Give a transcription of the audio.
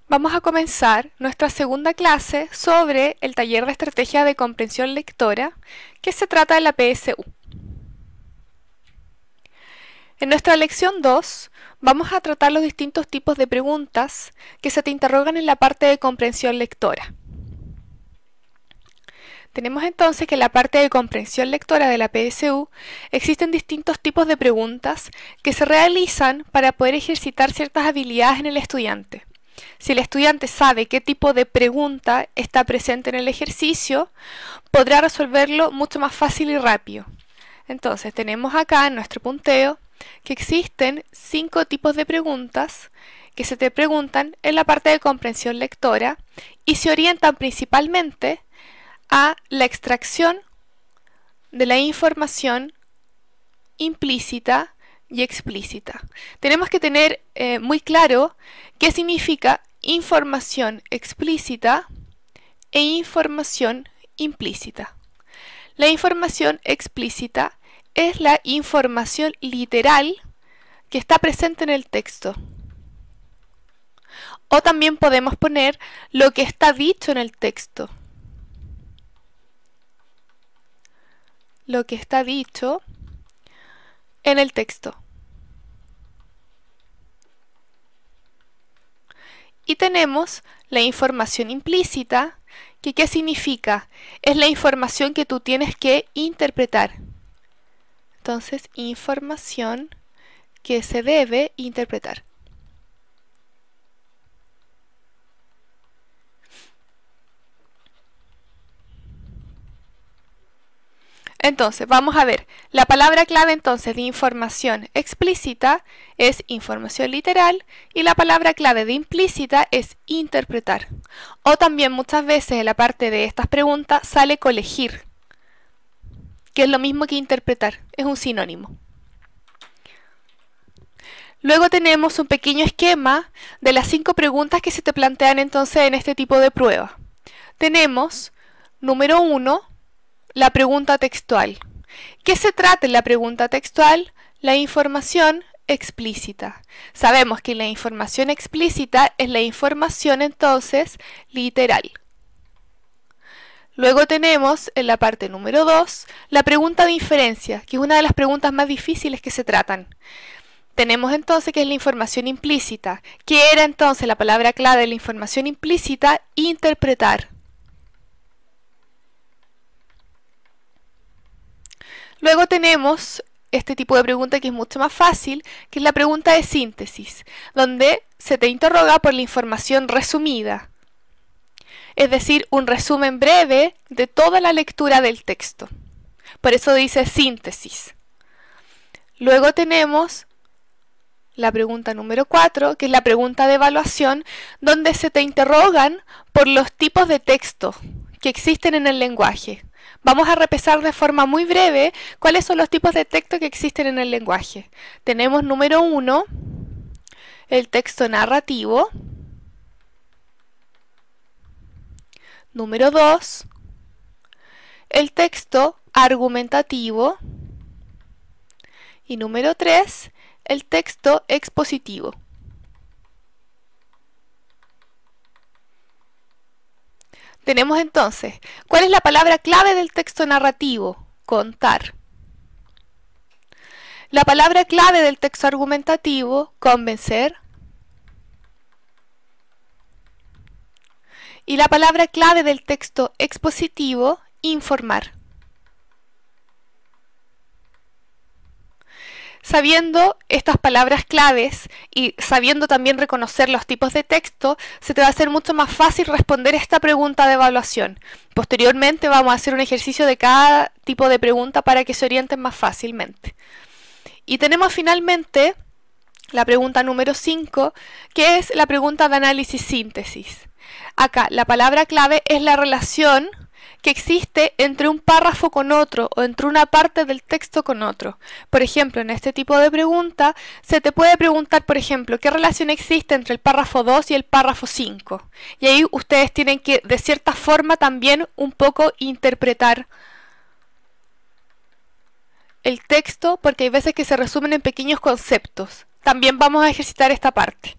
Vamos a comenzar nuestra segunda clase sobre el taller de estrategia de comprensión lectora, que se trata de la PSU. En nuestra lección 2 vamos a tratar los distintos tipos de preguntas que se te interrogan en la parte de comprensión lectora. Tenemos entonces que en la parte de comprensión lectora de la PSU existen distintos tipos de preguntas que se realizan para poder ejercitar ciertas habilidades en el estudiante. Si el estudiante sabe qué tipo de pregunta está presente en el ejercicio, podrá resolverlo mucho más fácil y rápido. Entonces tenemos acá en nuestro punteo que existen 5 tipos de preguntas que se te preguntan en la parte de comprensión lectora y se orientan principalmente a la extracción de la información implícita y explícita. Tenemos que tener muy claro qué significa información explícita e información implícita. La información explícita es la información literal que está presente en el texto. O también podemos poner lo que está dicho en el texto. Lo que está dicho en el texto. Y tenemos la información implícita, que ¿qué significa? Es la información que tú tienes que interpretar. Entonces, información que se debe interpretar. Entonces, vamos a ver, la palabra clave entonces de información explícita es información literal y la palabra clave de implícita es interpretar. O también muchas veces en la parte de estas preguntas sale colegir, que es lo mismo que interpretar, es un sinónimo. Luego tenemos un pequeño esquema de las 5 preguntas que se te plantean entonces en este tipo de prueba. Tenemos, número 1, la pregunta textual. ¿Qué se trata en la pregunta textual? La información explícita. Sabemos que la información explícita es la información entonces literal. Luego tenemos en la parte número 2 la pregunta de inferencia, que es una de las preguntas más difíciles que se tratan. Tenemos entonces que es la información implícita. ¿Qué era entonces la palabra clave de la información implícita? Interpretar. Luego tenemos este tipo de pregunta que es mucho más fácil, que es la pregunta de síntesis, donde se te interroga por la información resumida, es decir, un resumen breve de toda la lectura del texto. Por eso dice síntesis. Luego tenemos la pregunta número 4, que es la pregunta de evaluación, donde se te interrogan por los tipos de texto que existen en el lenguaje. Vamos a repasar de forma muy breve cuáles son los tipos de texto que existen en el lenguaje. Tenemos número 1, el texto narrativo. Número 2, el texto argumentativo. Y número 3, el texto expositivo. Tenemos entonces, ¿cuál es la palabra clave del texto narrativo? Contar. La palabra clave del texto argumentativo, convencer. Y la palabra clave del texto expositivo, informar. Sabiendo estas palabras claves y sabiendo también reconocer los tipos de texto, se te va a hacer mucho más fácil responder esta pregunta de evaluación. Posteriormente vamos a hacer un ejercicio de cada tipo de pregunta para que se orienten más fácilmente. Y tenemos finalmente la pregunta número 5, que es la pregunta de análisis-síntesis. Acá la palabra clave es la relación que existe entre un párrafo con otro o entre una parte del texto con otro. Por ejemplo, en este tipo de pregunta se te puede preguntar, por ejemplo, ¿qué relación existe entre el párrafo 2 y el párrafo 5? Y ahí ustedes tienen que, de cierta forma, también un poco interpretar el texto, porque hay veces que se resumen en pequeños conceptos. También vamos a ejercitar esta parte.